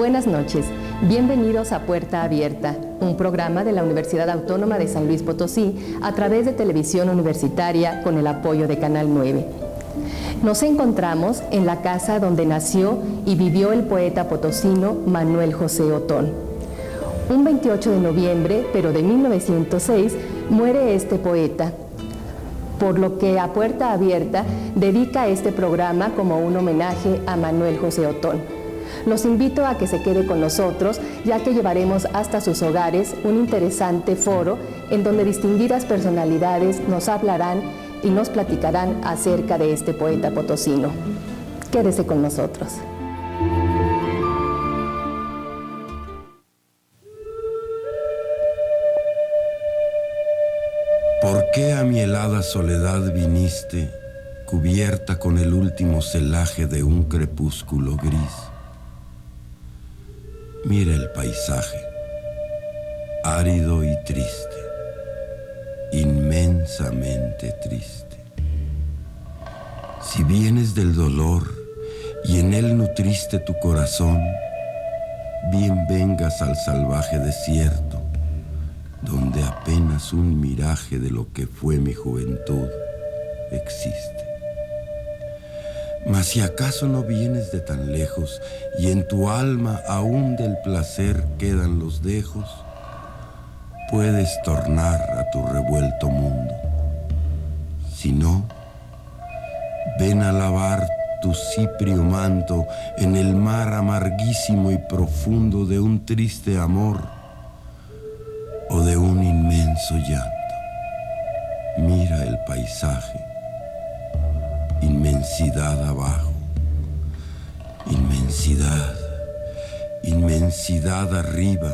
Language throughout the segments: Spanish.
Buenas noches, bienvenidos a Puerta Abierta, un programa de la Universidad Autónoma de San Luis Potosí a través de Televisión Universitaria con el apoyo de Canal 9. Nos encontramos en la casa donde nació y vivió el poeta potosino Manuel José Otón. Un 28 de noviembre, pero de 1906, muere este poeta, por lo que a Puerta Abierta dedica este programa como un homenaje a Manuel José Otón. Los invito a que se quede con nosotros, ya que llevaremos hasta sus hogares un interesante foro en donde distinguidas personalidades nos hablarán y nos platicarán acerca de este poeta potosino. Quédese con nosotros. ¿Por qué a mi helada soledad viniste, cubierta con el último celaje de un crepúsculo gris? Mira el paisaje, árido y triste, inmensamente triste. Si vienes del dolor y en él nutriste tu corazón, bien vengas al salvaje desierto, donde apenas un miraje de lo que fue mi juventud existe. Mas si acaso no vienes de tan lejos y en tu alma aún del placer quedan los dejos, puedes tornar a tu revuelto mundo. Si no, ven a lavar tu ciprio manto en el mar amarguísimo y profundo de un triste amor o de un inmenso llanto. Mira el paisaje, inmensidad abajo, inmensidad, inmensidad arriba.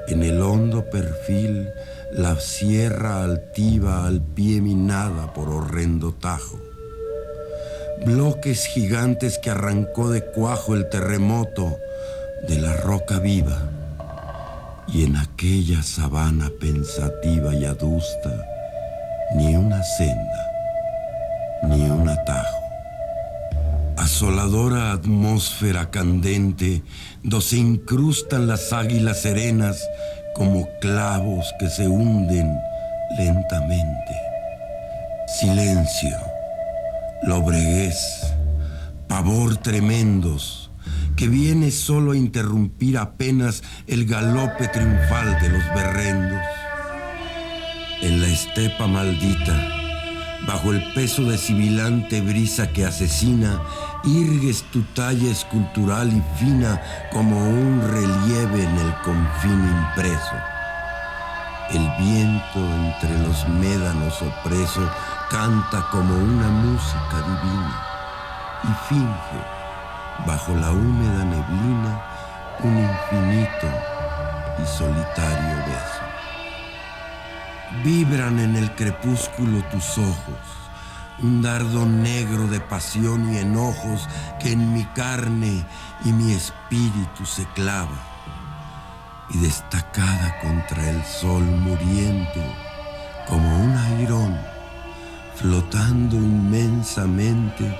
En el hondo perfil, la sierra altiva al pie minada por horrendo tajo. Bloques gigantes que arrancó de cuajo el terremoto de la roca viva. Y en aquella sabana pensativa y adusta, ni una senda, ni un atajo. Asoladora atmósfera candente, donde se incrustan las águilas serenas como clavos que se hunden lentamente. Silencio, lobreguez, pavor tremendos, que viene solo a interrumpir apenas el galope triunfal de los berrendos. En la estepa maldita, bajo el peso de sibilante brisa que asesina, irgues tu talla escultural y fina como un relieve en el confín impreso. El viento entre los médanos opreso canta como una música divina y finge, bajo la húmeda neblina, un infinito y solitario beso. Vibran en el crepúsculo tus ojos, un dardo negro de pasión y enojos que en mi carne y mi espíritu se clava, y destacada contra el sol muriente, como un airón, flotando inmensamente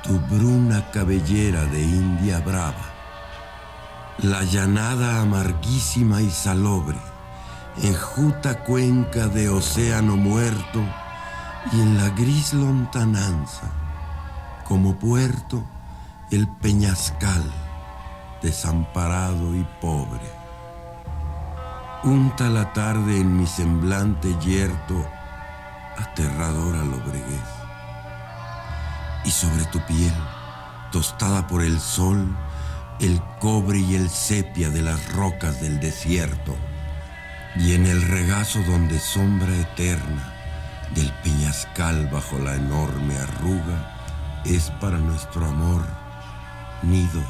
tu bruna cabellera de india brava. La llanada amarguísima y salobre, enjuta cuenca de océano muerto, y en la gris lontananza, como puerto, el peñascal, desamparado y pobre. Unta la tarde en mi semblante yerto, aterradora lobreguez. Y sobre tu piel, tostada por el sol, el cobre y el sepia de las rocas del desierto. Y en el regazo donde sombra eterna del peñascal bajo la enorme arruga es para nuestro amor nido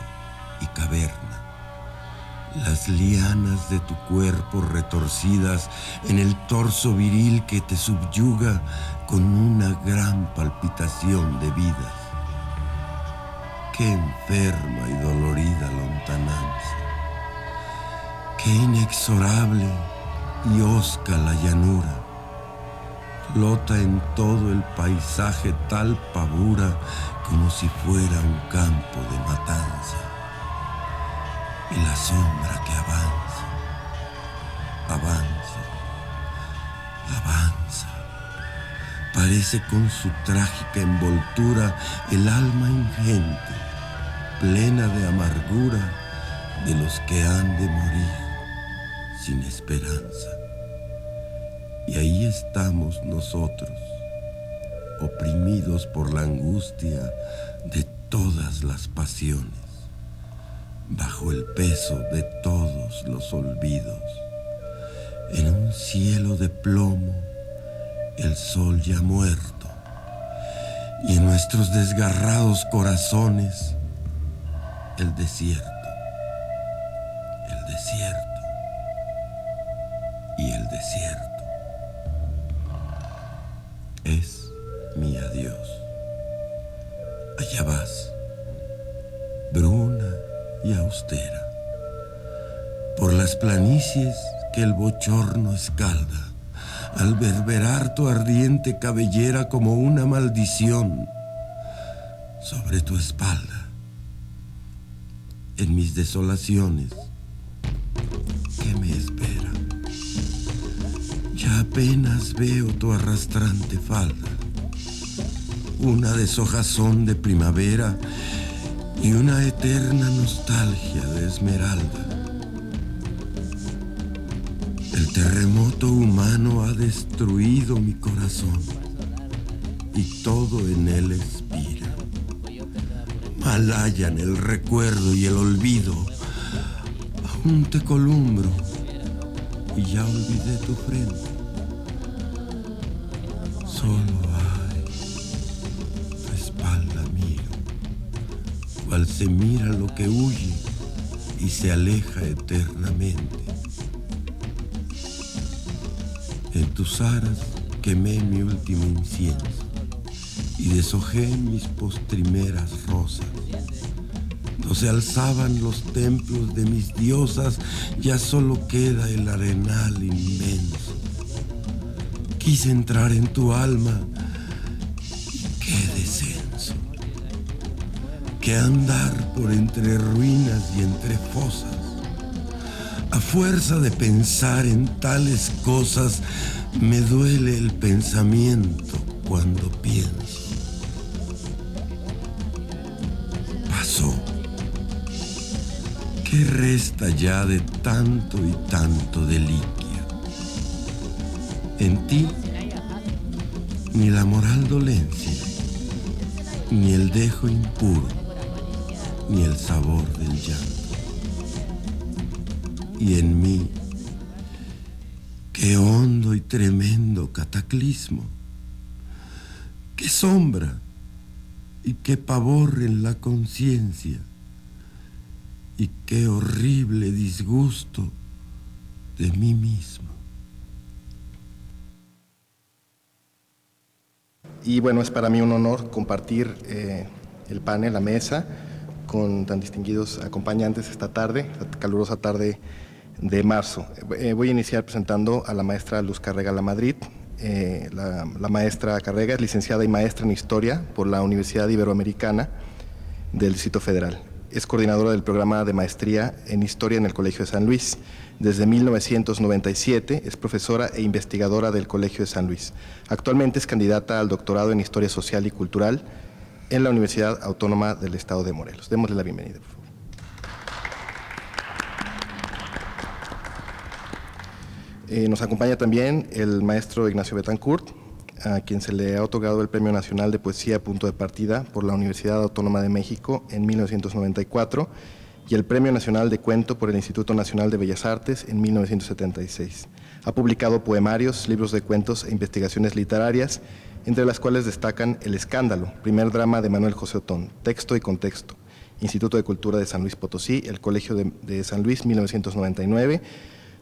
y caverna. Las lianas de tu cuerpo retorcidas en el torso viril que te subyuga con una gran palpitación de vidas. Qué enferma y dolorida lontananza, qué inexorable y hosca la llanura. Flota en todo el paisaje tal pavura como si fuera un campo de matanza. y la sombra que avanza, avanza, avanza. Parece con su trágica envoltura el alma ingente, plena de amargura de los que han de morir sin esperanza. Y ahí estamos nosotros, oprimidos por la angustia de todas las pasiones, bajo el peso de todos los olvidos. En un cielo de plomo, el sol ya muerto, y en nuestros desgarrados corazones, el desierto, el desierto y el desierto. Es mi adiós. Allá vas, bruna y austera, por las planicies que el bochorno escalda, al verberar tu ardiente cabellera como una maldición sobre tu espalda. En mis desolaciones, ¿qué me espera? Ya apenas veo tu arrastrante falda, una deshojazón de primavera y una eterna nostalgia de esmeralda. El terremoto humano ha destruido mi corazón y todo en él expira. Mal hallan el recuerdo y el olvido. Aún te columbro y ya olvidé tu frente. Solo hay tu espalda miro, cual se mira lo que huye y se aleja eternamente. En tus aras quemé mi último incienso y deshojé mis postrimeras rosas. No se alzaban los templos de mis diosas, ya solo queda el arenal inmenso. Quise entrar en tu alma y qué descenso. Qué andar por entre ruinas y entre fosas. A fuerza de pensar en tales cosas, me duele el pensamiento cuando pienso. Pasó. ¿Qué resta ya de tanto y tanto deliquia? En ti, ni la moral dolencia, ni el dejo impuro, ni el sabor del llanto. Y en mí, qué hondo y tremendo cataclismo, qué sombra y qué pavor en la conciencia, y qué horrible disgusto de mí mismo. Y bueno, es para mí un honor compartir el panel, la mesa, con tan distinguidos acompañantes esta tarde, esta calurosa tarde de marzo. Voy a iniciar presentando a la maestra Luz Carrega Lamadrid. La maestra Carrega es licenciada y maestra en Historia por la Universidad Iberoamericana del Distrito Federal. Es coordinadora del programa de maestría en Historia en el Colegio de San Luis. Desde 1997 es profesora e investigadora del Colegio de San Luis. Actualmente es candidata al doctorado en Historia Social y Cultural en la Universidad Autónoma del Estado de Morelos. Démosle la bienvenida, por favor. Nos acompaña también el maestro Ignacio Betancourt, a quien se le ha otorgado el Premio Nacional de Poesía Punto de Partida por la Universidad Autónoma de México en 1994 y el Premio Nacional de Cuento por el Instituto Nacional de Bellas Artes en 1976. Ha publicado poemarios, libros de cuentos e investigaciones literarias, entre las cuales destacan El Escándalo, primer drama de Manuel José Otón, Texto y Contexto, Instituto de Cultura de San Luis Potosí, el Colegio de San Luis, 1999,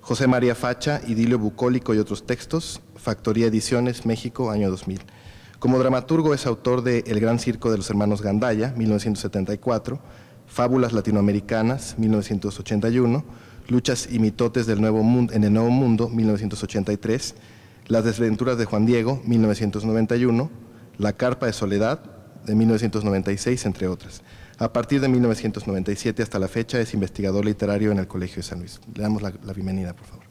José María Facha, Idilio Bucólico y otros textos, Factoría Ediciones, México, año 2000. Como dramaturgo es autor de El Gran Circo de los Hermanos Gandaya, 1974, Fábulas Latinoamericanas, 1981, Luchas y mitotes del Nuevo Mundo, en el Nuevo Mundo, 1983, Las Desventuras de Juan Diego, 1991, La Carpa de Soledad, de 1996, entre otras. A partir de 1997 hasta la fecha es investigador literario en el Colegio de San Luis. Le damos la bienvenida, por favor.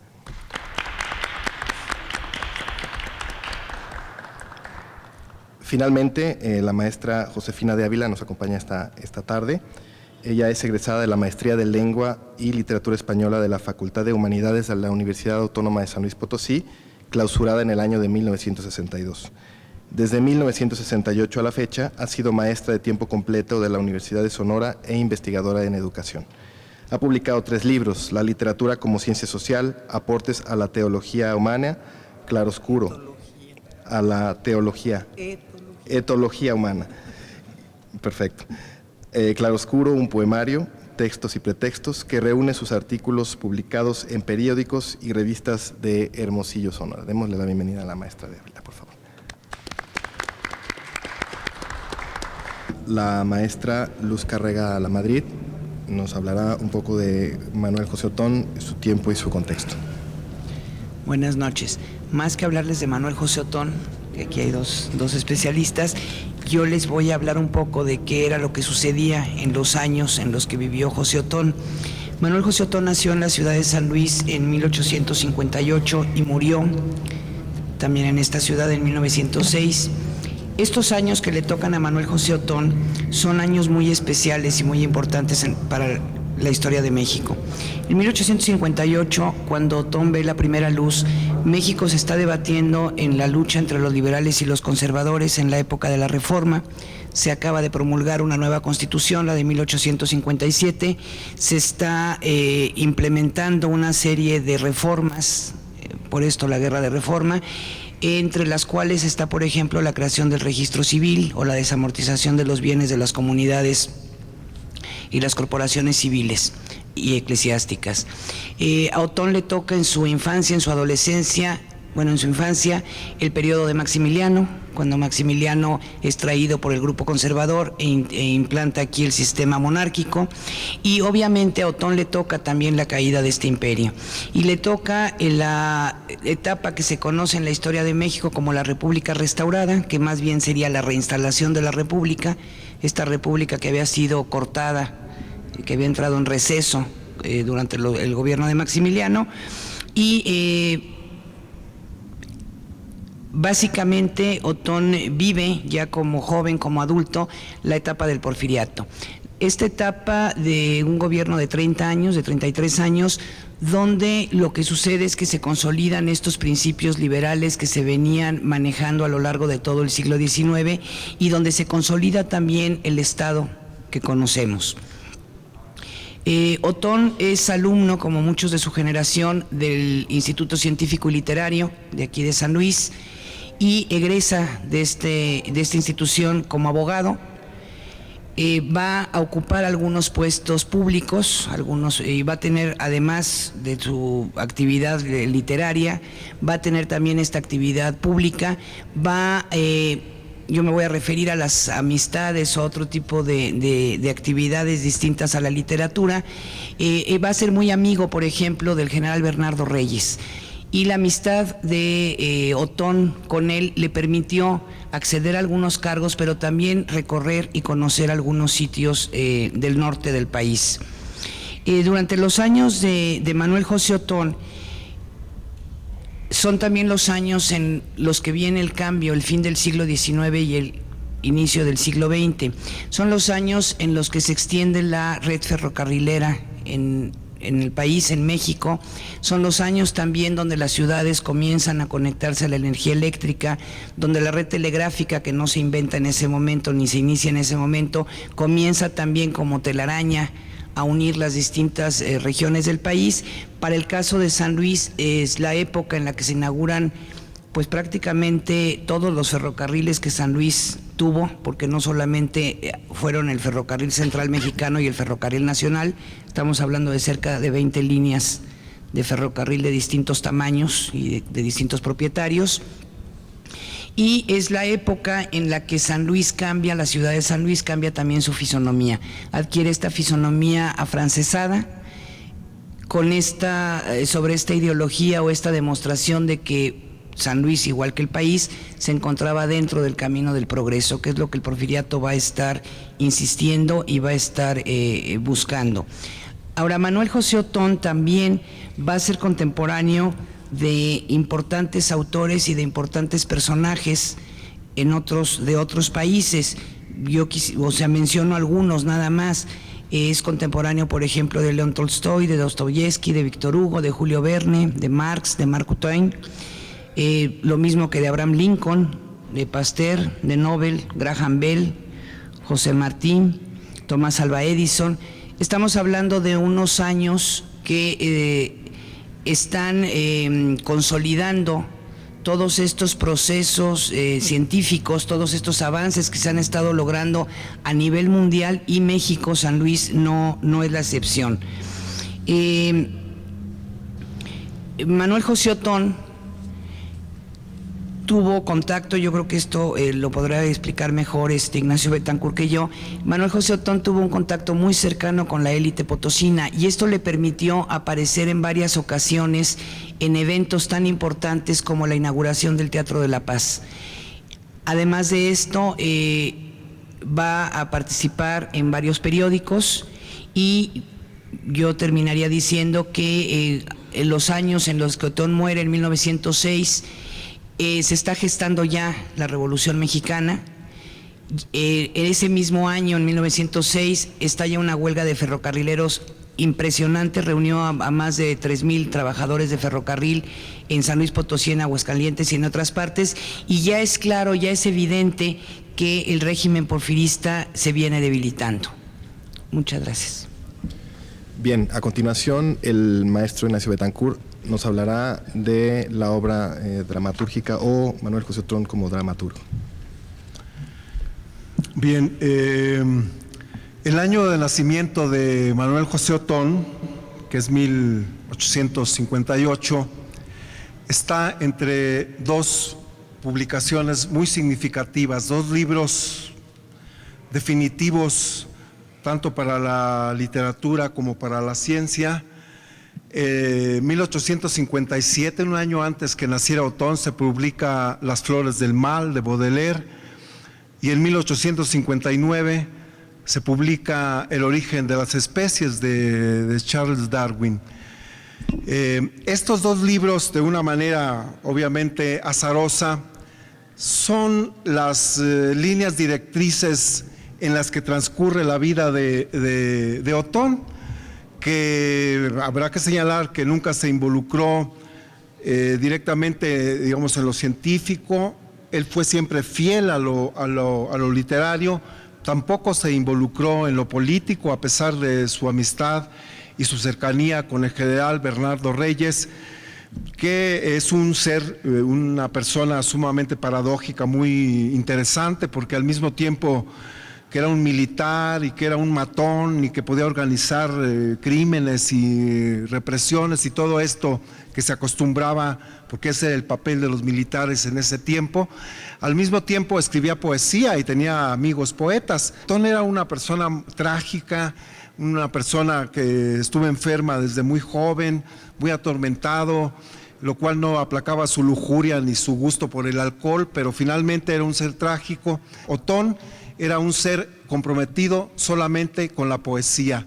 Finalmente, la maestra Josefina de Ávila nos acompaña esta tarde. Ella es egresada de la Maestría de Lengua y Literatura Española de la Facultad de Humanidades de la Universidad Autónoma de San Luis Potosí, clausurada en el año de 1962. Desde 1968 a la fecha, ha sido maestra de tiempo completo de la Universidad de Sonora e investigadora en educación. Ha publicado 3 libros: La literatura como ciencia social, Aportes a la teología humana, Claroscuro, a la teología, etología humana. Perfecto. Claroscuro, un poemario, textos y pretextos, que reúne sus artículos publicados en periódicos y revistas de Hermosillo, Sonora. Démosle la bienvenida a la maestra de Ávila, por favor. La maestra Luz Carrega Lamadrid nos hablará un poco de Manuel José Otón, su tiempo y su contexto. Buenas noches. Más que hablarles de Manuel José Otón, que aquí hay dos especialistas, yo les voy a hablar un poco de qué era lo que sucedía en los años en los que vivió José Otón. Manuel José Otón nació en la ciudad de San Luis en 1858 y murió también en esta ciudad en 1906. Estos años que le tocan a Manuel José Otón son años muy especiales y muy importantes para la historia de México. En 1858, cuando Otón ve la primera luz, México se está debatiendo en la lucha entre los liberales y los conservadores en la época de la Reforma. Se acaba de promulgar una nueva constitución, la de 1857. Se está implementando una serie de reformas, por esto la Guerra de Reforma, entre las cuales está, por ejemplo, la creación del registro civil o la desamortización de los bienes de las comunidades y las corporaciones civiles y eclesiásticas. A Otón le toca en su infancia, en su adolescencia, en su infancia, el periodo de Maximiliano, cuando Maximiliano es traído por el grupo conservador e implanta aquí el sistema monárquico, y obviamente a Otón le toca también la caída de este imperio, y le toca en la etapa que se conoce en la historia de México como la República Restaurada, que más bien sería la reinstalación de la República, esta República que había sido cortada, que había entrado en receso durante el gobierno de Maximiliano, y básicamente Otón vive ya como joven, como adulto, la etapa del porfiriato. Esta etapa de un gobierno de 30 años, de 33 años, donde lo que sucede es que se consolidan estos principios liberales que se venían manejando a lo largo de todo el siglo XIX y donde se consolida también el Estado que conocemos. Otón es alumno, como muchos de su generación, del Instituto Científico y Literario de aquí de San Luis, y egresa de esta institución como abogado. Va a ocupar algunos puestos públicos, y va a tener, además de su actividad literaria, va a tener también esta actividad pública. Yo me voy a referir a las amistades o otro tipo de actividades distintas a la literatura. Va a ser muy amigo, por ejemplo, del general Bernardo Reyes. Y la amistad de Otón con él le permitió acceder a algunos cargos, pero también recorrer y conocer algunos sitios del norte del país. Durante los años de Manuel José Otón, son también los años en los que viene el cambio, el fin del siglo XIX y el inicio del siglo XX. Son los años en los que se extiende la red ferrocarrilera en el país, en México. Son los años también donde las ciudades comienzan a conectarse a la energía eléctrica, donde la red telegráfica, que no se inventa en ese momento ni se inicia en ese momento, comienza también como telaraña a unir las distintas regiones del país. Para el caso de San Luis es la época en la que se inauguran pues prácticamente todos los ferrocarriles que San Luis tuvo, porque no solamente fueron el Ferrocarril Central Mexicano y el Ferrocarril Nacional, estamos hablando de cerca de 20 líneas de ferrocarril de distintos tamaños y de distintos propietarios. Y es la época en la que San Luis cambia, la ciudad de San Luis cambia también su fisonomía, adquiere esta fisonomía afrancesada, con sobre esta ideología o esta demostración de que San Luis, igual que el país, se encontraba dentro del camino del progreso, que es lo que el Porfiriato va a estar insistiendo y va a estar buscando. Ahora, Manuel José Otón también va a ser contemporáneo de importantes autores y de importantes personajes de otros países. Yo menciono algunos nada más. Es contemporáneo, por ejemplo, de León Tolstoy, de Dostoyevsky, de Víctor Hugo, de Julio Verne, de Marx, de Mark Twain, lo mismo que de Abraham Lincoln, de Pasteur, de Nobel, Graham Bell, José Martín, Tomás Alva Edison. Estamos hablando de unos años que están consolidando todos estos procesos científicos, todos estos avances que se han estado logrando a nivel mundial, y México, San Luis, no es la excepción. Manuel José Otón tuvo contacto, yo creo que esto lo podrá explicar mejor Ignacio Betancourt que yo. Manuel José Otón tuvo un contacto muy cercano con la élite potosina, y esto le permitió aparecer en varias ocasiones en eventos tan importantes como la inauguración del Teatro de la Paz. Además de esto, va a participar en varios periódicos, y yo terminaría diciendo que en los años en los que Otón muere, en 1906, se está gestando ya la Revolución Mexicana. En ese mismo año, en 1906, estalla una huelga de ferrocarrileros impresionante, reunió a más de 3,000 trabajadores de ferrocarril en San Luis Potosí, en Aguascalientes y en otras partes, y ya es claro, ya es evidente que el régimen porfirista se viene debilitando. Muchas gracias. Bien, a continuación el maestro Ignacio Betancourt nos hablará de la obra dramatúrgica o Manuel José Otón como dramaturgo. Bien, el año de nacimiento de Manuel José Otón, que es 1858, está entre dos publicaciones muy significativas, dos libros definitivos tanto para la literatura como para la ciencia. 1857, un año antes que naciera Otón, se publica Las Flores del Mal de Baudelaire, y en 1859 se publica El origen de las especies de Charles Darwin. Estos dos libros, de una manera obviamente azarosa, son las líneas directrices en las que transcurre la vida de Otón, que habrá que señalar que nunca se involucró directamente, digamos, en lo científico. Él fue siempre fiel a lo literario, tampoco se involucró en lo político, a pesar de su amistad y su cercanía con el general Bernardo Reyes, que es un ser, una persona sumamente paradójica, muy interesante, porque al mismo tiempo que era un militar y que era un matón y que podía organizar crímenes y represiones y todo esto que se acostumbraba, porque ese era el papel de los militares en ese tiempo. Al mismo tiempo escribía poesía y tenía amigos poetas. Otón era una persona trágica, una persona que estuvo enferma desde muy joven, muy atormentado, lo cual no aplacaba su lujuria ni su gusto por el alcohol, pero finalmente era un ser trágico. Otón era un ser comprometido solamente con la poesía.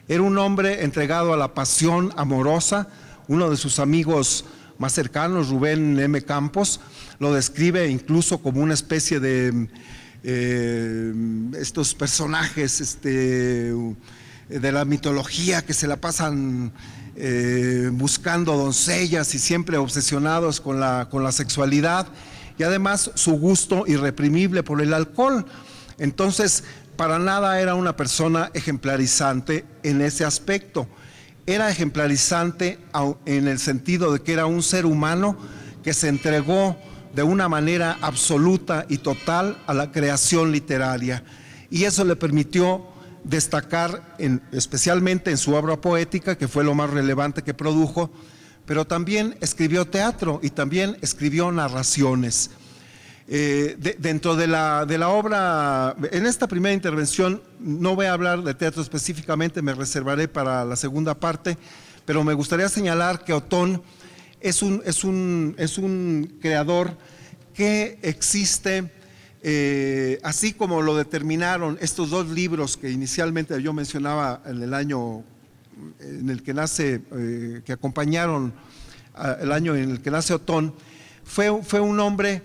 Era un hombre entregado a la pasión amorosa. Uno de sus amigos más cercanos, Rubén M. Campos, lo describe incluso como una especie de estos personajes de la mitología que se la pasan buscando doncellas y siempre obsesionados con la sexualidad, y además su gusto irreprimible por el alcohol. Entonces, para nada era una persona ejemplarizante en ese aspecto. Era ejemplarizante en el sentido de que era un ser humano que se entregó de una manera absoluta y total a la creación literaria, y eso le permitió destacar especialmente en su obra poética, que fue lo más relevante que produjo, pero también escribió teatro y también escribió narraciones. Dentro de la obra, en esta primera intervención no voy a hablar de teatro específicamente, me reservaré para la segunda parte, pero me gustaría señalar que Otón es un creador que existe, así como lo determinaron estos dos libros que inicialmente yo mencionaba en el año en el que nace, que acompañaron el año en el que nace Otón. Fue un hombre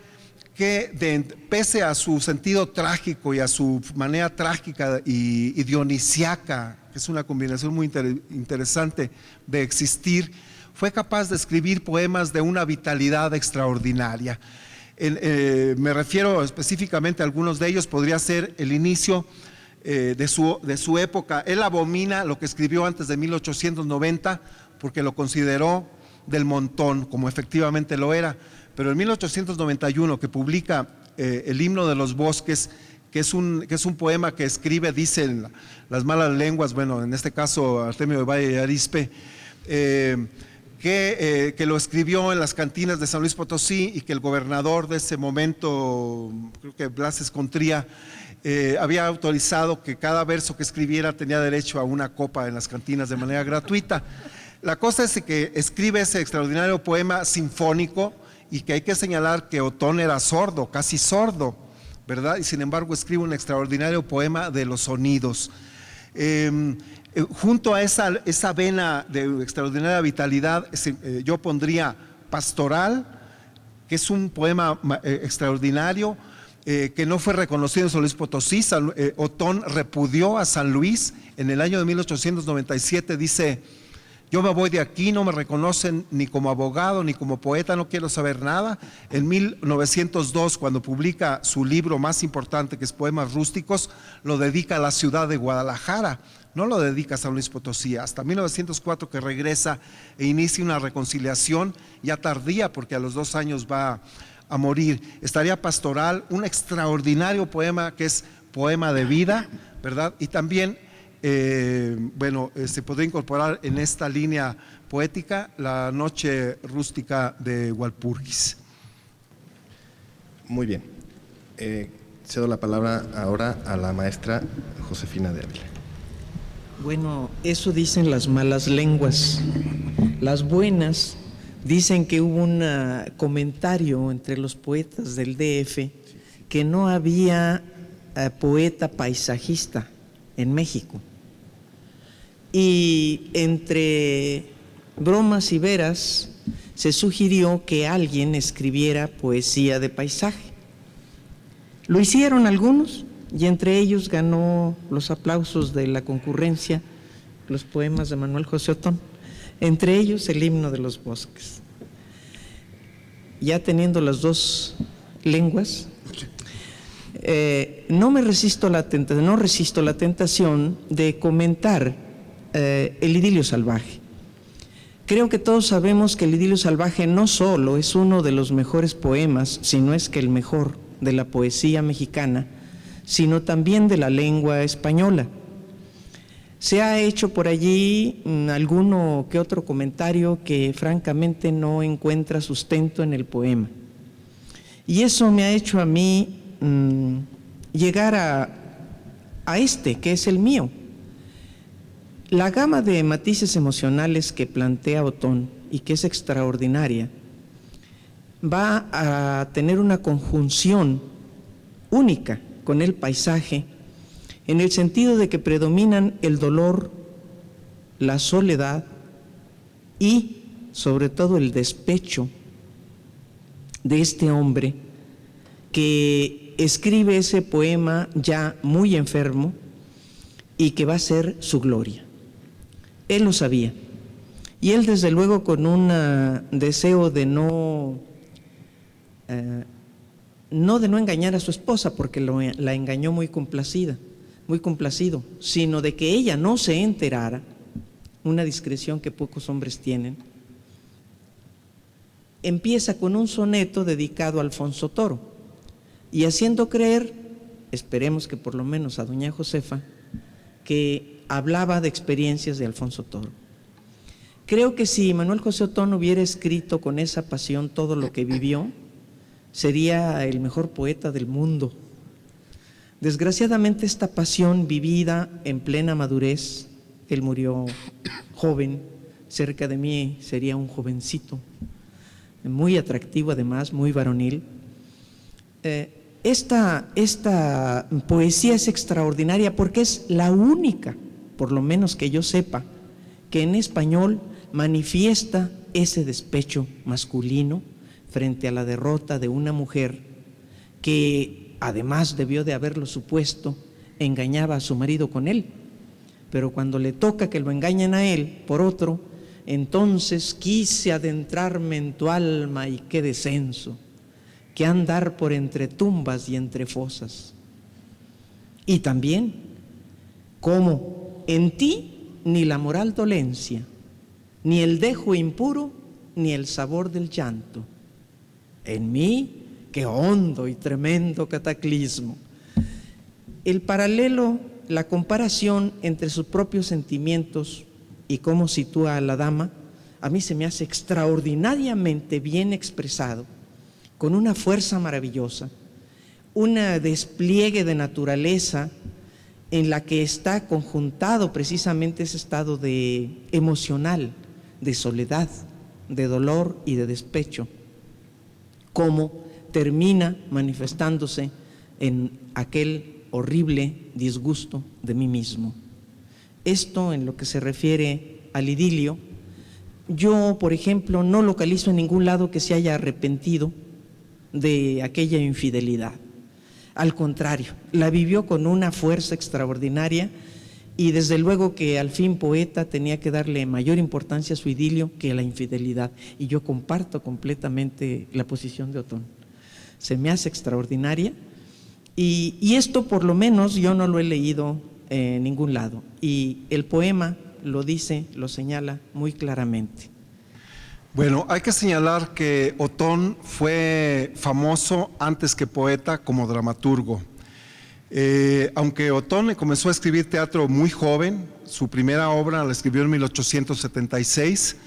que, pese a su sentido trágico y a su manera trágica y dionisiaca, que es una combinación muy interesante de existir, fue capaz de escribir poemas de una vitalidad extraordinaria. Me refiero específicamente a algunos de ellos. Podría ser el inicio de su época. Él abomina lo que escribió antes de 1890 porque lo consideró del montón, como efectivamente lo era. Pero en 1891, que publica el Himno de los Bosques, que es un poema que escribe, dicen las malas lenguas, bueno, en este caso Artemio de Valle y Arizpe, que lo escribió en las cantinas de San Luis Potosí, y que el gobernador de ese momento, creo que Blas Escontría, había autorizado que cada verso que escribiera tenía derecho a una copa en las cantinas de manera gratuita. La cosa es que escribe ese extraordinario poema sinfónico, y que hay que señalar que Otón era sordo, casi sordo, ¿verdad? Y sin embargo escribe un extraordinario poema de los sonidos. Junto a esa vena de extraordinaria vitalidad, yo pondría Pastoral, que es un poema extraordinario, que no fue reconocido en San Luis Potosí. Otón repudió a San Luis en el año de 1897, dice: yo me voy de aquí, no me reconocen ni como abogado ni como poeta, no quiero saber nada. En 1902, cuando publica su libro más importante, que es Poemas Rústicos, lo dedica a la ciudad de Guadalajara, no lo dedica a San Luis Potosí. Hasta 1904 que regresa e inicia una reconciliación ya tardía, porque a los 2 años va a morir. Estaría Pastoral, un extraordinario poema que es poema de vida, ¿verdad? Y también se podría incorporar en esta línea poética La Noche Rústica de Walpurgis. Muy bien. Cedo la palabra ahora a la maestra Josefina de Ávila. Bueno, eso dicen las malas lenguas. Las buenas dicen que hubo un comentario entre los poetas del DF que no había poeta paisajista en México. Y entre bromas y veras se sugirió que alguien escribiera poesía de paisaje. Lo hicieron algunos, y entre ellos ganó los aplausos de la concurrencia los poemas de Manuel José Otón, entre ellos el Himno de los Bosques. Ya teniendo las dos lenguas, no resisto la tentación de comentar el Idilio Salvaje. Creo que todos sabemos que el Idilio Salvaje no solo es uno de los mejores poemas, sino es que el mejor de la poesía mexicana, sino también de la lengua española. Se ha hecho por allí alguno que otro comentario que francamente no encuentra sustento en el poema. Y eso me ha hecho a mí llegar a este, que es el mío. La gama de matices emocionales que plantea Otón, y que es extraordinaria, va a tener una conjunción única con el paisaje, en el sentido de que predominan el dolor, la soledad y sobre todo el despecho de este hombre que escribe ese poema ya muy enfermo y que va a ser su gloria. Él lo sabía, y él desde luego con un deseo de no engañar a su esposa, porque la engañó muy complacido, sino de que ella no se enterara, una discreción que pocos hombres tienen. Empieza con un soneto dedicado a Alfonso Toro, y haciendo creer, esperemos que por lo menos a doña Josefa, que hablaba de experiencias de Alfonso Toro. Creo que si Manuel José Otón hubiera escrito con esa pasión todo lo que vivió, sería el mejor poeta del mundo. Desgraciadamente, esta pasión vivida en plena madurez, él murió joven, cerca de mí sería un jovencito, muy atractivo además, muy varonil. Esta poesía es extraordinaria porque es la única, por lo menos que yo sepa, que en español manifiesta ese despecho masculino frente a la derrota de una mujer que además debió de haberlo supuesto, engañaba a su marido con él, pero cuando le toca que lo engañen a él por otro, entonces quise adentrarme en tu alma y qué descenso, que andar por entre tumbas y entre fosas. Y también, como en ti ni la moral dolencia, ni el dejo impuro, ni el sabor del llanto. En mí, qué hondo y tremendo cataclismo. El paralelo, la comparación entre sus propios sentimientos y cómo sitúa a la dama, a mí se me hace extraordinariamente bien expresado, con una fuerza maravillosa, un despliegue de naturaleza en la que está conjuntado precisamente ese estado emocional, de soledad, de dolor y de despecho, cómo termina manifestándose en aquel horrible disgusto de mí mismo. Esto en lo que se refiere al idilio, yo, por ejemplo, no localizo en ningún lado que se haya arrepentido de aquella infidelidad. Al contrario, la vivió con una fuerza extraordinaria y desde luego que al fin poeta tenía que darle mayor importancia a su idilio que a la infidelidad. Y yo comparto completamente la posición de Otón. Se me hace extraordinaria y esto por lo menos yo no lo he leído en ningún lado. Y el poema lo dice, lo señala muy claramente. Bueno, hay que señalar que Otón fue famoso antes que poeta como dramaturgo. Aunque Otón comenzó a escribir teatro muy joven, su primera obra la escribió en 1876.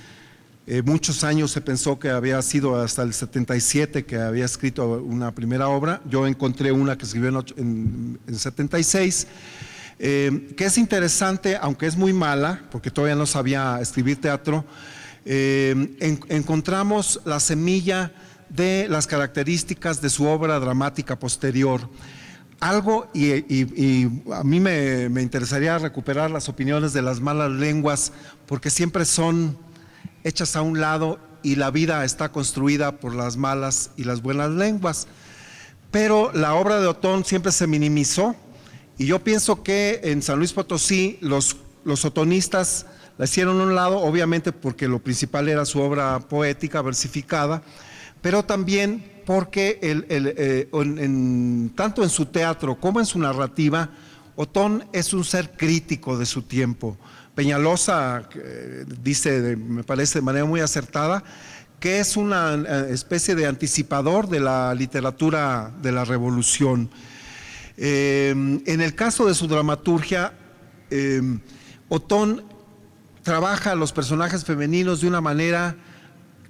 Muchos años se pensó que había sido hasta el 77 que había escrito una primera obra. Yo encontré una que escribió en 76, que es interesante, aunque es muy mala, porque todavía no sabía escribir teatro. Encontramos la semilla de las características de su obra dramática posterior. Algo, y a mí me interesaría recuperar las opiniones de las malas lenguas, porque siempre son hechas a un lado y la vida está construida por las malas y las buenas lenguas. Pero la obra de Otón siempre se minimizó y yo pienso que en San Luis Potosí los otonistas la hicieron a un lado, obviamente porque lo principal era su obra poética, versificada, pero también porque tanto en su teatro como en su narrativa, Otón es un ser crítico de su tiempo. Peñalosa dice, me parece de manera muy acertada, que es una especie de anticipador de la literatura de la Revolución. En el caso de su dramaturgia, Otón trabaja a los personajes femeninos de una manera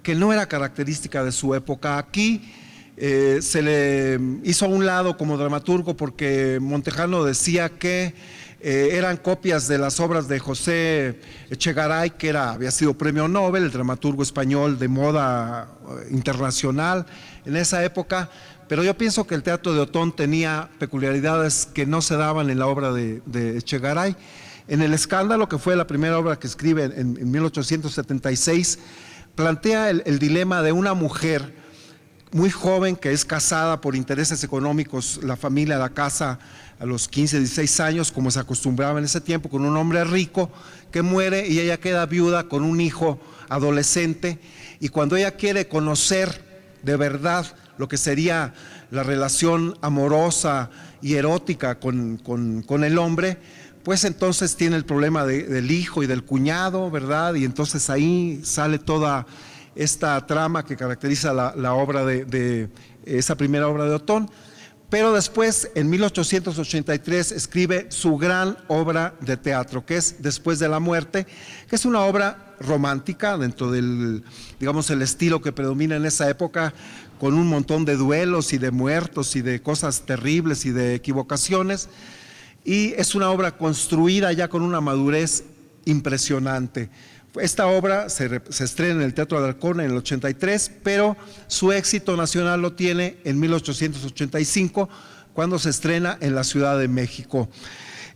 que no era característica de su época. Aquí se le hizo a un lado como dramaturgo porque Montejano decía que eran copias de las obras de José Echegaray, que había sido premio Nobel, el dramaturgo español de moda internacional en esa época, pero yo pienso que el teatro de Otón tenía peculiaridades que no se daban en la obra de Echegaray. En El Escándalo, que fue la primera obra que escribe en 1876, plantea el dilema de una mujer muy joven que es casada por intereses económicos, la familia la casa a los 15, 16 años, como se acostumbraba en ese tiempo, con un hombre rico que muere y ella queda viuda con un hijo adolescente, y cuando ella quiere conocer de verdad lo que sería la relación amorosa y erótica con el hombre, pues entonces tiene el problema del hijo y del cuñado, ¿verdad? Y entonces ahí sale toda esta trama que caracteriza la obra de esa primera obra de Otón. Pero después, en 1883, escribe su gran obra de teatro, que es Después de la muerte, que es una obra romántica dentro del, digamos, el estilo que predomina en esa época, con un montón de duelos y de muertos y de cosas terribles y de equivocaciones. Y es una obra construida ya con una madurez impresionante. Esta obra se estrena en el Teatro Alarcón en el 83, pero su éxito nacional lo tiene en 1885, cuando se estrena en la Ciudad de México.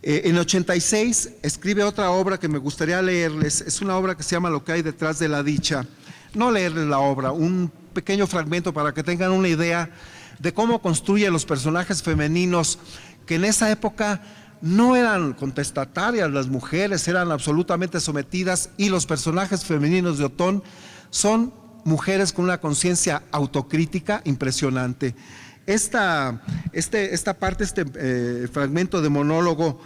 En 86 escribe otra obra que me gustaría leerles, es una obra que se llama Lo que hay detrás de la dicha. No leerles la obra, un pequeño fragmento para que tengan una idea de cómo construye los personajes femeninos, que en esa época no eran contestatarias las mujeres, eran absolutamente sometidas, y los personajes femeninos de Otón son mujeres con una conciencia autocrítica impresionante. Esta parte, fragmento de monólogo,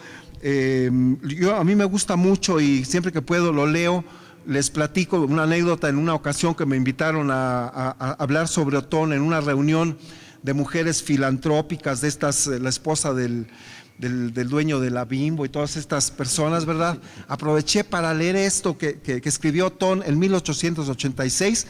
a mí me gusta mucho y siempre que puedo lo leo. Les platico una anécdota en una ocasión que me invitaron a hablar sobre Otón en una reunión de mujeres filantrópicas, de estas, la esposa del dueño de la Bimbo y todas estas personas, ¿verdad? Aproveché para leer esto que escribió Otón en 1886,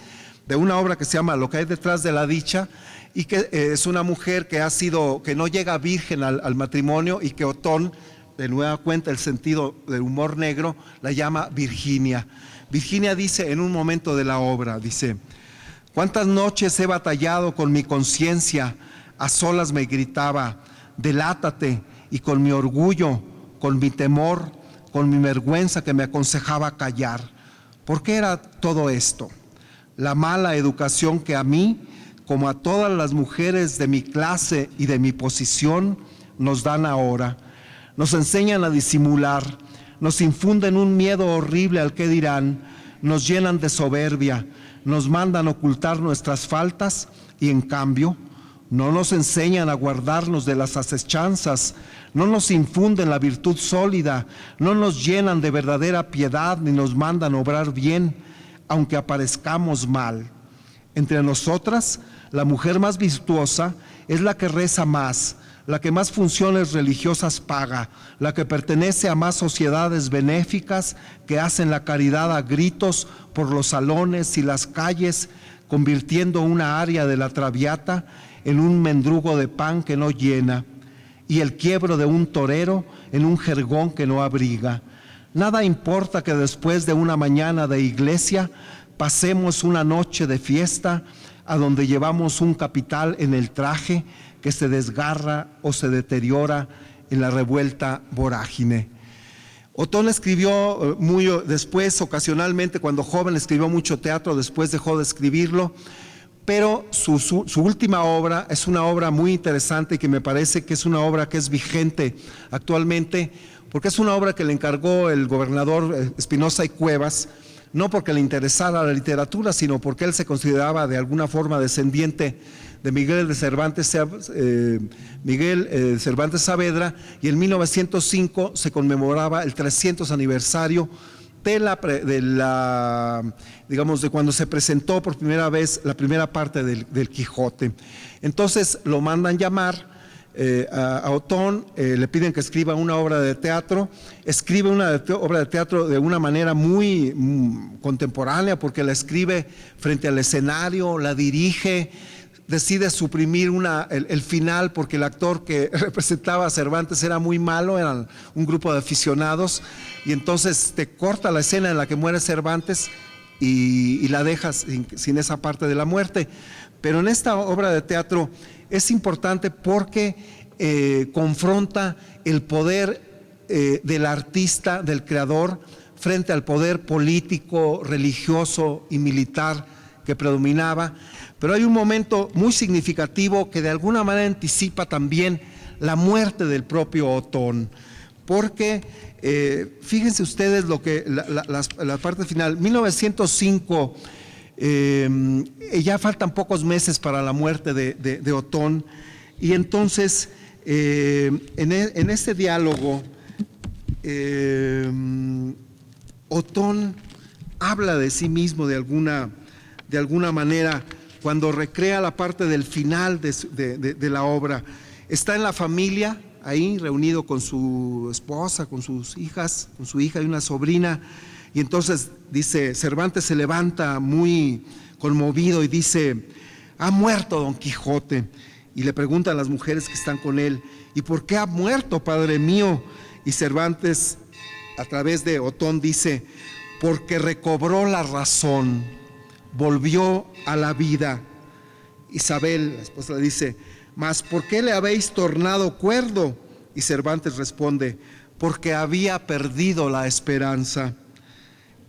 de una obra que se llama Lo que hay detrás de la dicha, y que es una mujer que no llega virgen al matrimonio, y que Otón, de nueva cuenta el sentido del humor negro, la llama Virginia. Virginia dice en un momento de la obra, dice: ¿cuántas noches he batallado con mi conciencia? A solas me gritaba: delátate, y con mi orgullo, con mi temor, con mi vergüenza que me aconsejaba callar. ¿Por qué era todo esto? La mala educación que a mí, como a todas las mujeres de mi clase y de mi posición, nos dan ahora. Nos enseñan a disimular, nos infunden un miedo horrible al que dirán, nos llenan de soberbia, nos mandan ocultar nuestras faltas, y en cambio no nos enseñan a guardarnos de las asechanzas, no nos infunden la virtud sólida, no nos llenan de verdadera piedad, ni nos mandan obrar bien, aunque aparezcamos mal. Entre nosotras, la mujer más virtuosa es la que reza más, la que más funciones religiosas paga, la que pertenece a más sociedades benéficas que hacen la caridad a gritos por los salones y las calles, convirtiendo una área de la Traviata en un mendrugo de pan que no llena, y el quiebro de un torero en un jergón que no abriga. Nada importa que después de una mañana de iglesia pasemos una noche de fiesta, a donde llevamos un capital en el traje que se desgarra o se deteriora en la revuelta vorágine. Otón escribió muy después, ocasionalmente, cuando joven escribió mucho teatro, después dejó de escribirlo, pero su última obra es una obra muy interesante, y que me parece que es una obra que es vigente actualmente, porque es una obra que le encargó el gobernador Espinosa y Cuevas, no porque le interesara la literatura, sino porque él se consideraba de alguna forma descendiente de Miguel de Cervantes, Cervantes Saavedra, y en 1905 se conmemoraba el 300 aniversario de cuando se presentó por primera vez la primera parte del Quijote. Entonces lo mandan llamar a Otón, le piden que escriba una obra de teatro. Escribe una obra de teatro de una manera muy contemporánea, porque la escribe frente al escenario, la dirige, decide suprimir el final, porque el actor que representaba a Cervantes era muy malo, eran un grupo de aficionados, y entonces te corta la escena en la que muere Cervantes y la dejas sin esa parte de la muerte. Pero en esta obra de teatro es importante porque confronta el poder del artista, del creador, frente al poder político, religioso y militar que predominaba. Pero hay un momento muy significativo que de alguna manera anticipa también la muerte del propio Otón, porque fíjense ustedes lo que la parte final, 1905, ya faltan pocos meses para la muerte de Otón, y entonces en este diálogo Otón habla de sí mismo de alguna manera, cuando recrea la parte del final de la obra. Está en la familia, ahí reunido con su esposa, con sus hijas, con su hija y una sobrina, y entonces dice, Cervantes se levanta muy conmovido y dice: ha muerto Don Quijote. Y le preguntan a las mujeres que están con él: ¿y por qué ha muerto, padre mío? Y Cervantes, a través de Otón, dice: porque recobró la razón, volvió a la vida. Isabel, la esposa, le dice: mas ¿por qué le habéis tornado cuerdo? Y Cervantes responde: porque había perdido la esperanza.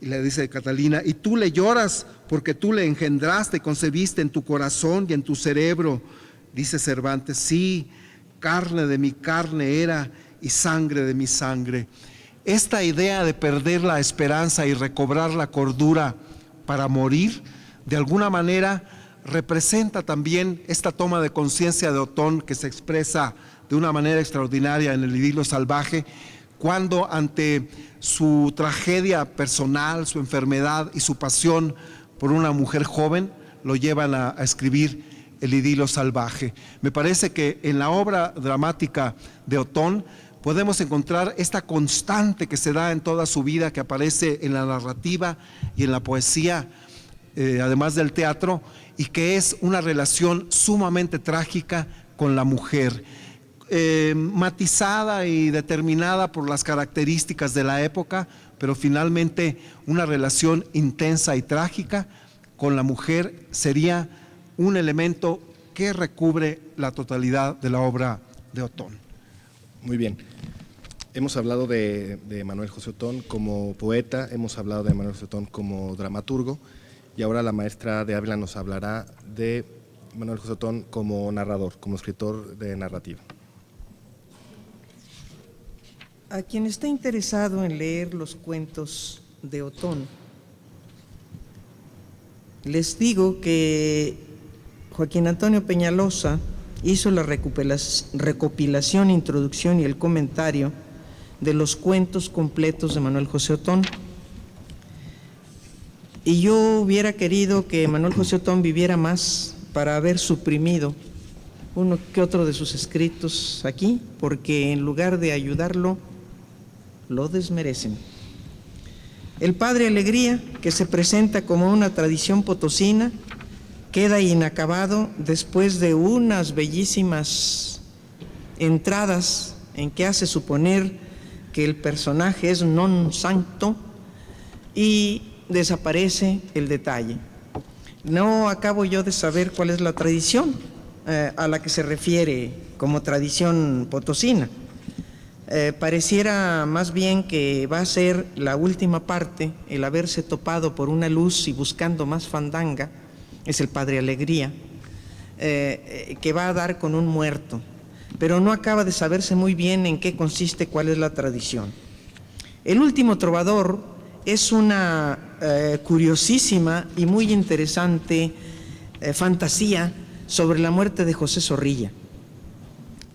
Y le dice Catalina: y tú le lloras porque tú le engendraste, concebiste en tu corazón y en tu cerebro. Dice Cervantes: sí, carne de mi carne era y sangre de mi sangre. Esta idea de perder la esperanza y recobrar la cordura para morir, de alguna manera representa también esta toma de conciencia de Otón, que se expresa de una manera extraordinaria en el Idilio Salvaje, cuando ante su tragedia personal, su enfermedad y su pasión por una mujer joven, lo llevan a escribir el Idilio Salvaje. Me parece que en la obra dramática de Otón podemos encontrar esta constante que se da en toda su vida, que aparece en la narrativa y en la poesía, además del teatro, y que es una relación sumamente trágica con la mujer, matizada y determinada por las características de la época, pero finalmente una relación intensa y trágica con la mujer sería un elemento que recubre la totalidad de la obra de Otón. Muy bien. Hemos hablado de Manuel José Otón como poeta, hemos hablado de Manuel José Otón como dramaturgo, y ahora la maestra de Ávila nos hablará de Manuel José Otón como narrador, como escritor de narrativa. A quien esté interesado en leer los cuentos de Otón, les digo que Joaquín Antonio Peñalosa hizo la recopilación, introducción y el comentario de los cuentos completos de Manuel José Otón. Y yo hubiera querido que Manuel José Otón viviera más para haber suprimido uno que otro de sus escritos aquí, porque en lugar de ayudarlo, lo desmerecen. El Padre Alegría, que se presenta como una tradición potosina, queda inacabado después de unas bellísimas entradas en que hace suponer que el personaje es non santo y desaparece el detalle. No acabo yo de saber cuál es la tradición a la que se refiere como tradición potosina. Pareciera más bien que va a ser la última parte, el haberse topado por una luz y buscando más fandanga, es el Padre Alegría, que va a dar con un muerto, pero no acaba de saberse muy bien en qué consiste, cuál es la tradición. El Último Trovador es una curiosísima y muy interesante fantasía sobre la muerte de José Zorrilla.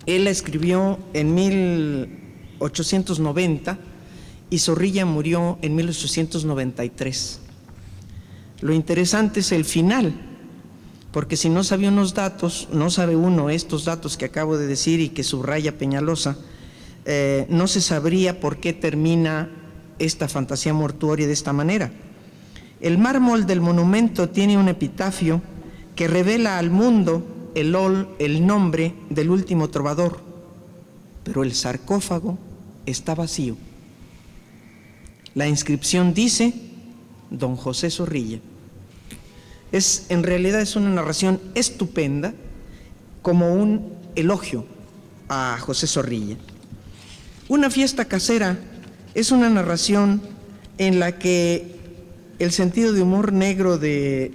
Él la escribió en 1890 y Zorrilla murió en 1893. Lo interesante es el final, porque si no sabe unos datos, no sabe uno estos datos que acabo de decir y que subraya Peñalosa, no se sabría por qué termina esta fantasía mortuoria de esta manera. El mármol del monumento tiene un epitafio que revela al mundo el nombre del último trovador, pero el sarcófago está vacío. La inscripción dice: Don José Zorrilla. En realidad es una narración estupenda, como un elogio a José Zorrilla. Una fiesta casera es una narración en la que el sentido de humor negro de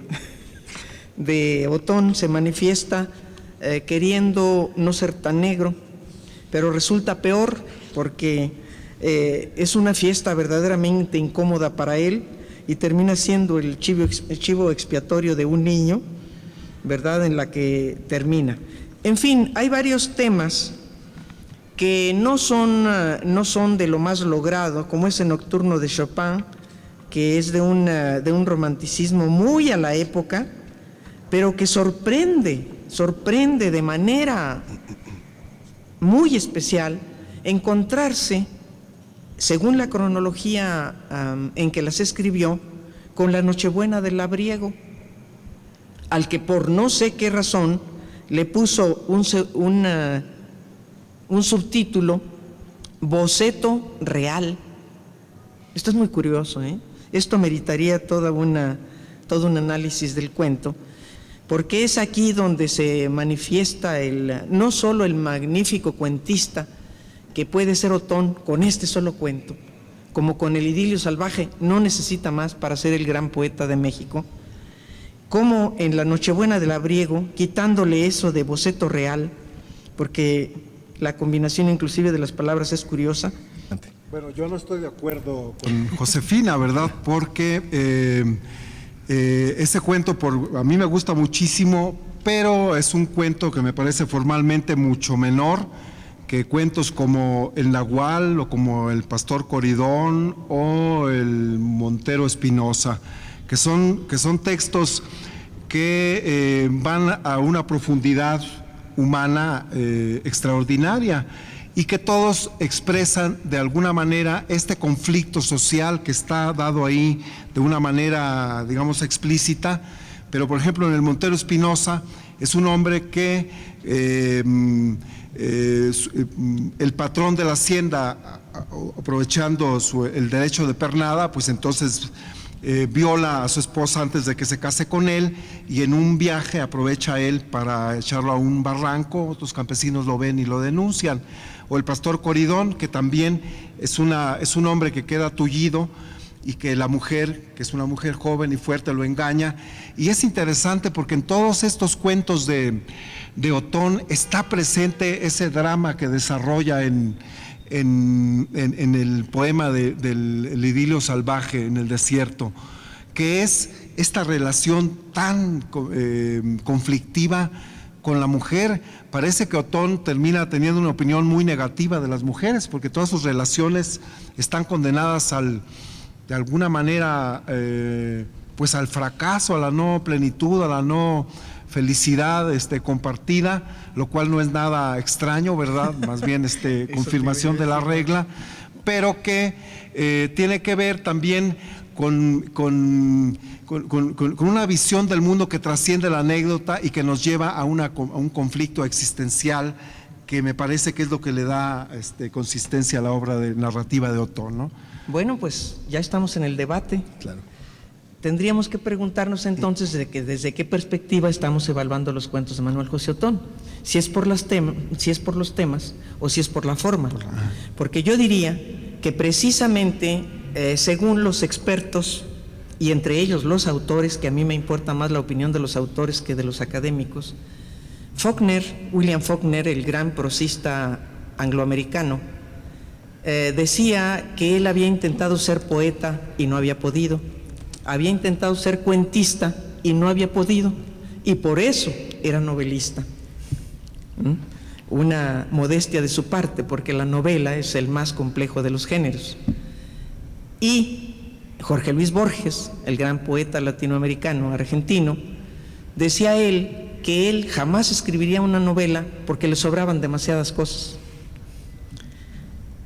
Otón se manifiesta queriendo no ser tan negro, pero resulta peor porque es una fiesta verdaderamente incómoda para él y termina siendo el chivo expiatorio de un niño, ¿verdad?, en la que termina. En fin, hay varios temas que no son de lo más logrado, como ese nocturno de Chopin, que es de un romanticismo muy a la época, pero que sorprende de manera muy especial encontrarse, según la cronología en que las escribió, con la Nochebuena del Labriego, al que por no sé qué razón le puso un subtítulo: Boceto Real. Esto es muy curioso, ¿eh? Esto meritaría todo un análisis del cuento, porque es aquí donde se manifiesta no solo el magnífico cuentista que puede ser Otón con este solo cuento, como con el Idilio Salvaje no necesita más para ser el gran poeta de México, como en la Nochebuena de Labriego, quitándole eso de boceto real, porque la combinación inclusive de las palabras es curiosa. Bueno, yo no estoy de acuerdo con Josefina, ¿verdad? Porque ese cuento a mí me gusta muchísimo, pero es un cuento que me parece formalmente mucho menor que cuentos como El Nahual o como El Pastor Coridón o El Montero Espinosa, que son textos que van a una profundidad humana extraordinaria y que todos expresan de alguna manera este conflicto social que está dado ahí de una manera, digamos, explícita. Pero, por ejemplo, en El Montero Espinosa es un hombre que el patrón de la hacienda, aprovechando el derecho de pernada, pues entonces viola a su esposa antes de que se case con él, y en un viaje aprovecha él para echarlo a un barranco. Otros campesinos lo ven y lo denuncian. O El Pastor Coridón, que también es un hombre que queda tullido y que la mujer, que es una mujer joven y fuerte, lo engaña. Y es interesante porque en todos estos cuentos de Otón está presente ese drama que desarrolla en el poema del Idilio Salvaje en el desierto, que es esta relación tan conflictiva con la mujer. Parece que Otón termina teniendo una opinión muy negativa de las mujeres, porque todas sus relaciones están condenadas de alguna manera pues al fracaso, a la no plenitud, a la no felicidad compartida, lo cual no es nada extraño, ¿verdad? Más bien confirmación de la regla, pero que tiene que ver también con una visión del mundo que trasciende la anécdota y que nos lleva a un conflicto existencial, que me parece que es lo que le da consistencia a la obra narrativa de Otón, ¿no? Bueno, pues ya estamos en el debate. Claro. Tendríamos que preguntarnos entonces desde qué perspectiva estamos evaluando los cuentos de Manuel José Otón, si es por los temas o si es por la forma. Porque yo diría que precisamente según los expertos, y entre ellos los autores, que a mí me importa más la opinión de los autores que de los académicos, William Faulkner, el gran prosista angloamericano, decía que él había intentado ser poeta y no había podido, había intentado ser cuentista y no había podido, y por eso era novelista. Una modestia de su parte, porque la novela es el más complejo de los géneros. Y Jorge Luis Borges, el gran poeta latinoamericano, argentino, decía él que él jamás escribiría una novela porque le sobraban demasiadas cosas.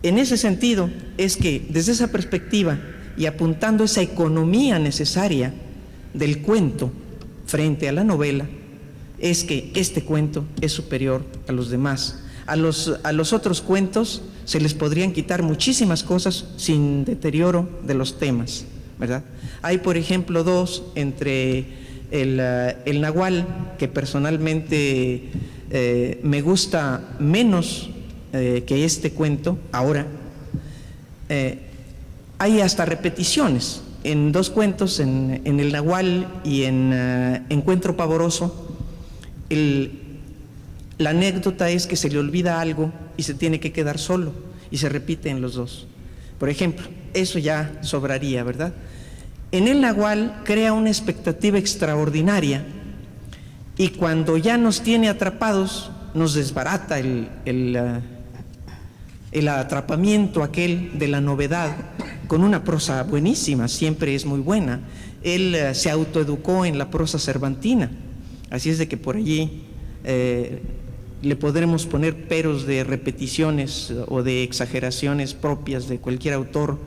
En ese sentido, es que desde esa perspectiva y apuntando esa economía necesaria del cuento frente a la novela, es que este cuento es superior a los demás. A los otros cuentos se les podrían quitar muchísimas cosas sin deterioro de los temas, ¿verdad? Hay, por ejemplo, dos entre el Nahual, que personalmente me gusta menos que este cuento. Ahora, hay hasta repeticiones en dos cuentos, en el Nahual y en Encuentro Pavoroso. La anécdota es que se le olvida algo y se tiene que quedar solo, y se repite en los dos. Por ejemplo, eso ya sobraría, ¿verdad? En el Nahual crea una expectativa extraordinaria, y cuando ya nos tiene atrapados, nos desbarata el atrapamiento aquel de la novedad con una prosa buenísima, siempre es muy buena. Él se autoeducó en la prosa cervantina, así es de que por allí le podremos poner peros de repeticiones o de exageraciones propias de cualquier autor,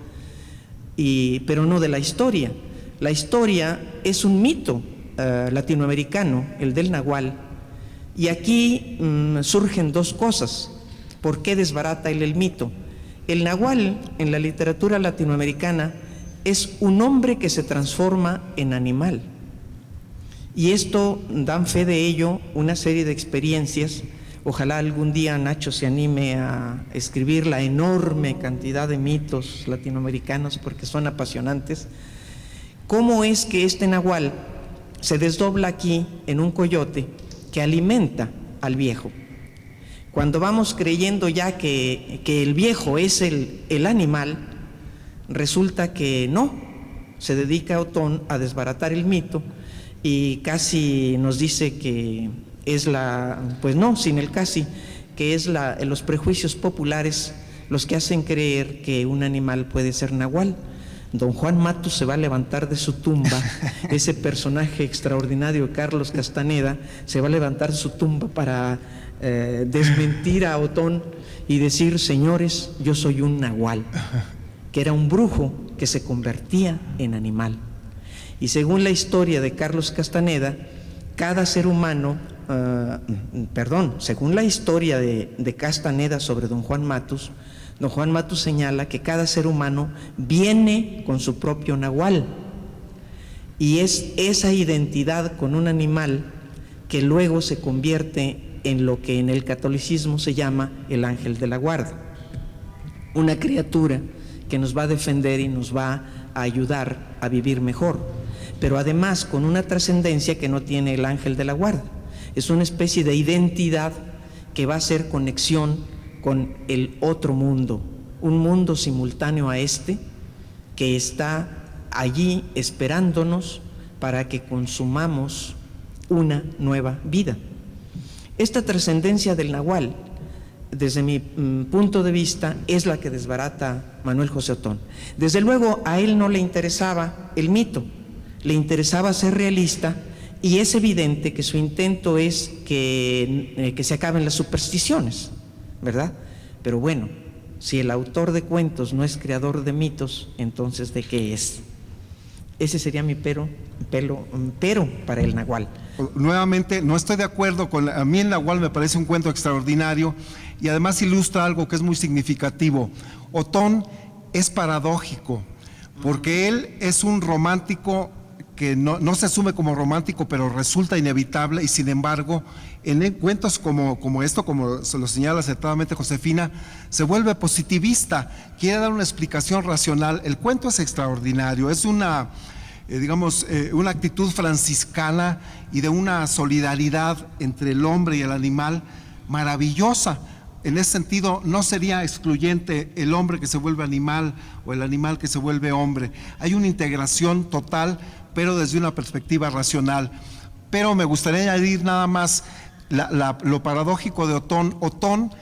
pero no de la historia. La historia es un mito latinoamericano, el del Nahual, y aquí surgen dos cosas. ¿Por qué desbarata él el mito? El Nahual en la literatura latinoamericana es un hombre que se transforma en animal. Y esto dan fe de ello una serie de experiencias. Ojalá algún día Nacho se anime a escribir la enorme cantidad de mitos latinoamericanos, porque son apasionantes. ¿Cómo es que este nahual se desdobla aquí en un coyote que alimenta al viejo? Cuando vamos creyendo ya que el viejo es el animal, resulta que no. Se dedica Otón a desbaratar el mito y casi nos dice que es pues no, sin el casi, que es los prejuicios populares los que hacen creer que un animal puede ser nahual. Don Juan Matus se va a levantar de su tumba, ese personaje extraordinario de Carlos Castaneda se va a levantar de su tumba para desmentir a Otón y decir: señores, yo soy un nahual, que era un brujo que se convertía en animal. Y según la historia de Carlos Castaneda, cada ser humano, según la historia de Castaneda sobre don Juan Matus señala que cada ser humano viene con su propio nahual, y es esa identidad con un animal que luego se convierte en lo que en el catolicismo se llama el ángel de la guarda, una criatura que nos va a defender y nos va a ayudar a vivir mejor, pero además con una trascendencia que no tiene el ángel de la guarda. Es una especie de identidad que va a hacer conexión con el otro mundo, un mundo simultáneo a este, que está allí esperándonos para que consumamos una nueva vida. Esta trascendencia del nahual, desde mi punto de vista, es la que desbarata Manuel José Otón. Desde luego a él no le interesaba el mito, le interesaba ser realista, y es evidente que su intento es que se acaben las supersticiones, ¿verdad? Pero bueno, si el autor de cuentos no es creador de mitos, entonces ¿de qué es? Ese sería mi pero para el nahual. Nuevamente, no estoy de acuerdo a mí el nahual me parece un cuento extraordinario y además ilustra algo que es muy significativo. Otón es paradójico, porque él es un romántico que no se asume como romántico, pero resulta inevitable, y sin embargo, en cuentos como esto, como se lo señala acertadamente Josefina, se vuelve positivista, quiere dar una explicación racional. El cuento es extraordinario, es una actitud franciscana y de una solidaridad entre el hombre y el animal maravillosa. En ese sentido, no sería excluyente el hombre que se vuelve animal o el animal que se vuelve hombre. Hay una integración total, pero desde una perspectiva racional. Pero me gustaría añadir nada más lo paradójico de Otón. Otón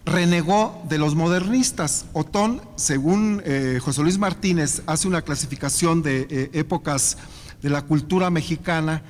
renegó de los modernistas. Otón, según José Luis Martínez, hace una clasificación de épocas de la cultura mexicana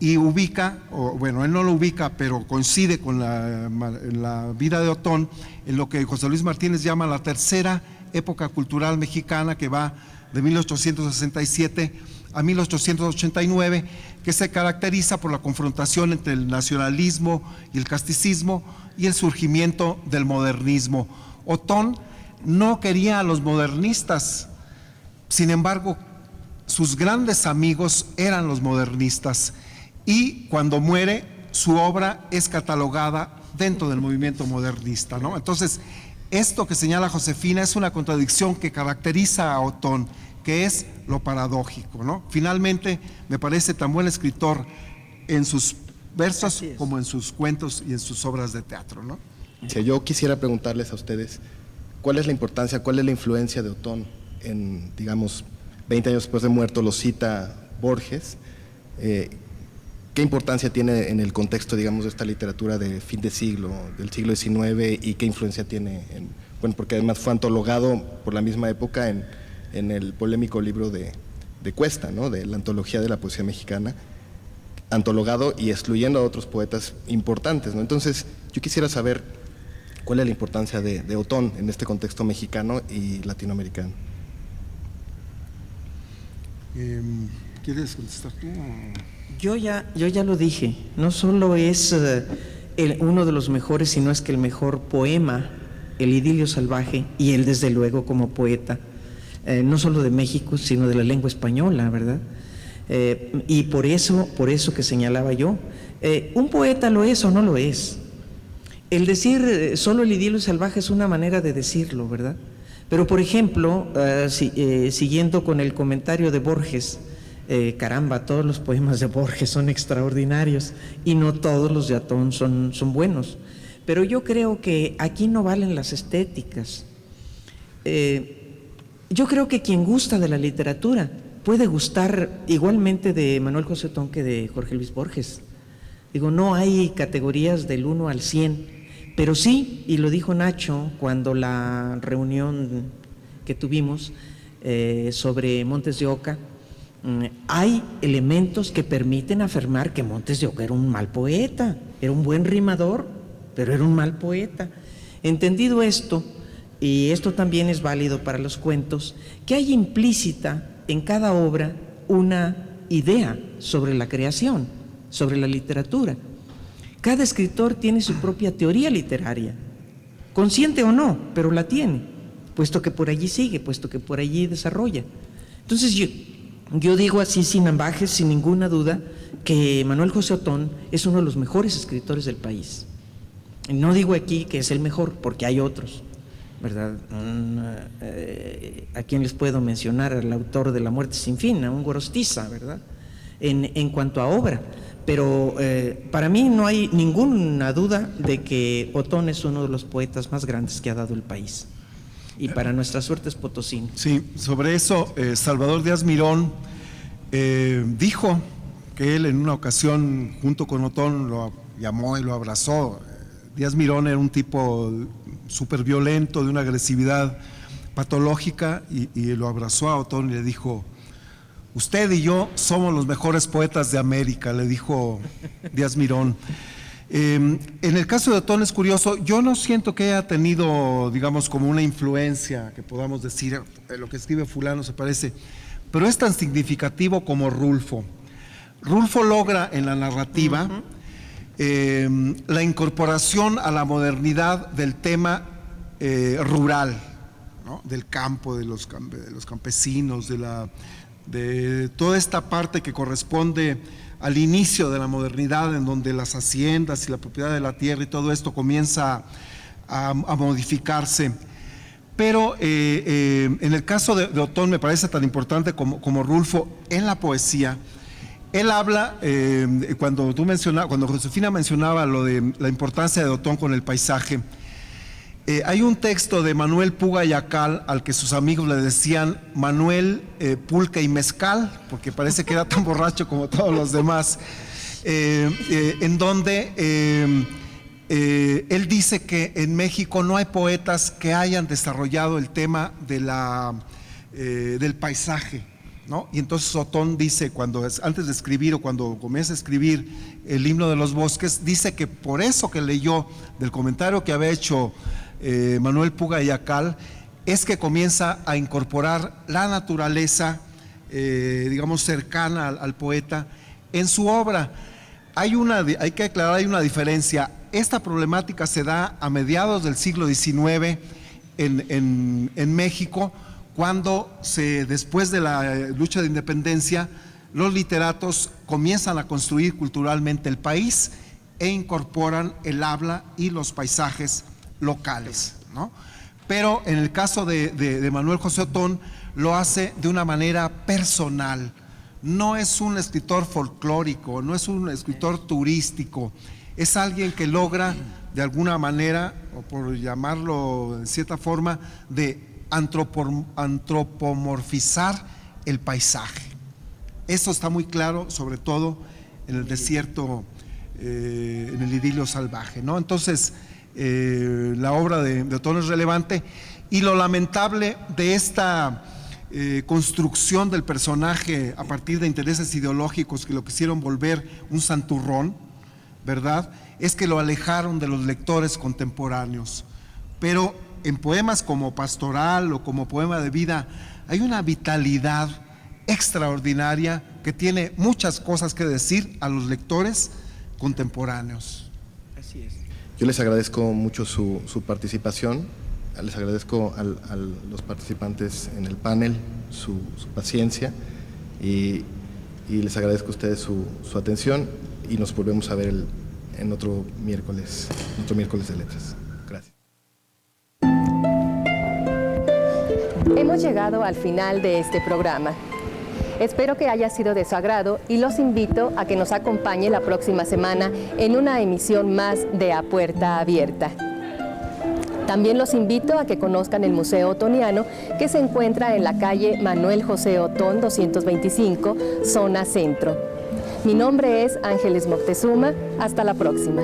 y ubica, él no lo ubica, pero coincide con la vida de Otón en lo que José Luis Martínez llama la tercera época cultural mexicana, que va de 1867 a 1889, que se caracteriza por la confrontación entre el nacionalismo y el casticismo y el surgimiento del modernismo. Otón no quería a los modernistas, sin embargo, sus grandes amigos eran los modernistas, y cuando muere, su obra es catalogada dentro del movimiento modernista, ¿no? Entonces, esto que señala Josefina es una contradicción que caracteriza a Otón, que es lo paradójico, ¿no? Finalmente, me parece tan buen escritor en sus versos como en sus cuentos y en sus obras de teatro, ¿no? Si yo quisiera preguntarles a ustedes, ¿cuál es la importancia, cuál es la influencia de Otón en, digamos, 20 años después de muerto lo cita Borges? ¿Qué importancia tiene en el contexto, digamos, de esta literatura de fin de siglo, del siglo XIX, y qué influencia tiene porque además fue antologado por la misma época en el polémico libro de Cuesta, ¿no?, de la antología de la poesía mexicana, antologado y excluyendo a otros poetas importantes, ¿no? Entonces, yo quisiera saber cuál es la importancia de Otón en este contexto mexicano y latinoamericano. ¿Quieres contestar tú? Yo ya lo dije, no solo es uno de los mejores, sino es que el mejor poema, el idilio salvaje, y él desde luego como poeta, no solo de México, sino de la lengua española, ¿verdad? Y por eso que señalaba yo, ¿un poeta lo es o no lo es? El decir solo el idilio salvaje es una manera de decirlo, ¿verdad? Pero, por ejemplo, siguiendo con el comentario de Borges, caramba, todos los poemas de Borges son extraordinarios y no todos los de Otón son buenos. Pero yo creo que aquí no valen las estéticas. Yo creo que quien gusta de la literatura puede gustar igualmente de Manuel José Otón que de Jorge Luis Borges. Digo, no hay categorías del 1 al 100, pero sí, y lo dijo Nacho cuando la reunión que tuvimos sobre Montes de Oca, hay elementos que permiten afirmar que Montes de Oca era un mal poeta, era un buen rimador, pero era un mal poeta. Entendido esto, y esto también es válido para los cuentos, que hay implícita en cada obra una idea sobre la creación, sobre la literatura. Cada escritor tiene su propia teoría literaria, consciente o no, pero la tiene, puesto que por allí sigue, puesto que por allí desarrolla. Entonces yo digo así sin ambajes, sin ninguna duda, que Manuel José Otón es uno de los mejores escritores del país. No digo aquí que es el mejor, porque hay otros, ¿verdad? ¿A quién les puedo mencionar? Al autor de La muerte sin fin, a un Gorostiza, ¿verdad? En cuanto a obra. Pero para mí no hay ninguna duda de que Otón es uno de los poetas más grandes que ha dado el país. Y para nuestra suerte es potosino. Sí, sobre eso Salvador Díaz Mirón dijo que él en una ocasión junto con Otón lo llamó y lo abrazó. Díaz Mirón era un tipo súper violento, de una agresividad patológica, y lo abrazó a Otón y le dijo: usted y yo somos los mejores poetas de América, le dijo Díaz Mirón. En el caso de Otón es curioso, yo no siento que haya tenido, digamos, como una influencia, que podamos decir, lo que escribe fulano se parece, pero es tan significativo como Rulfo. Rulfo logra en la narrativa la incorporación a la modernidad del tema rural, ¿no? Del campo, de los campesinos, de toda esta parte que corresponde al inicio de la modernidad, en donde las haciendas y la propiedad de la tierra y todo esto comienza a modificarse. Pero en el caso de Otón me parece tan importante como Rulfo en la poesía. Él habla, cuando Josefina mencionaba lo de la importancia de Otón con el paisaje, hay un texto de Manuel Puga y Acal al que sus amigos le decían Manuel Pulca y Mezcal, porque parece que era tan borracho como todos los demás, en donde él dice que en México no hay poetas que hayan desarrollado el tema del paisaje, ¿no? Y entonces Otón dice, antes de escribir o cuando comienza a escribir el himno de los bosques, dice que por eso que leyó del comentario que había hecho Manuel Puga y Acal, es que comienza a incorporar la naturaleza, digamos, cercana al poeta en su obra. Hay que aclarar, hay una diferencia. Esta problemática se da a mediados del siglo XIX en México, cuando después de la lucha de independencia, los literatos comienzan a construir culturalmente el país e incorporan el habla y los paisajes locales, ¿no? Pero en el caso de Manuel José Otón lo hace de una manera personal. No es un escritor folclórico, no es un escritor turístico, es alguien que logra de alguna manera, o por llamarlo de cierta forma, de antropomorfizar el paisaje. Eso está muy claro, sobre todo en el desierto, en el idilio salvaje, ¿no? Entonces, la obra de Otón es relevante, y lo lamentable de esta construcción del personaje a partir de intereses ideológicos que lo quisieron volver un santurrón, ¿verdad?, es que lo alejaron de los lectores contemporáneos. Pero en poemas como Pastoral o como Poema de Vida hay una vitalidad extraordinaria que tiene muchas cosas que decir a los lectores contemporáneos. Así es. Yo les agradezco mucho su participación. Les agradezco a los participantes en el panel su paciencia y les agradezco a ustedes su atención y nos volvemos a ver en otro miércoles de letras. Gracias. Hemos llegado al final de este programa. Espero que haya sido de su agrado y los invito a que nos acompañe la próxima semana en una emisión más de A Puerta Abierta. También los invito a que conozcan el Museo Otoniano, que se encuentra en la calle Manuel José Otón 225, zona centro. Mi nombre es Ángeles Moctezuma. Hasta la próxima.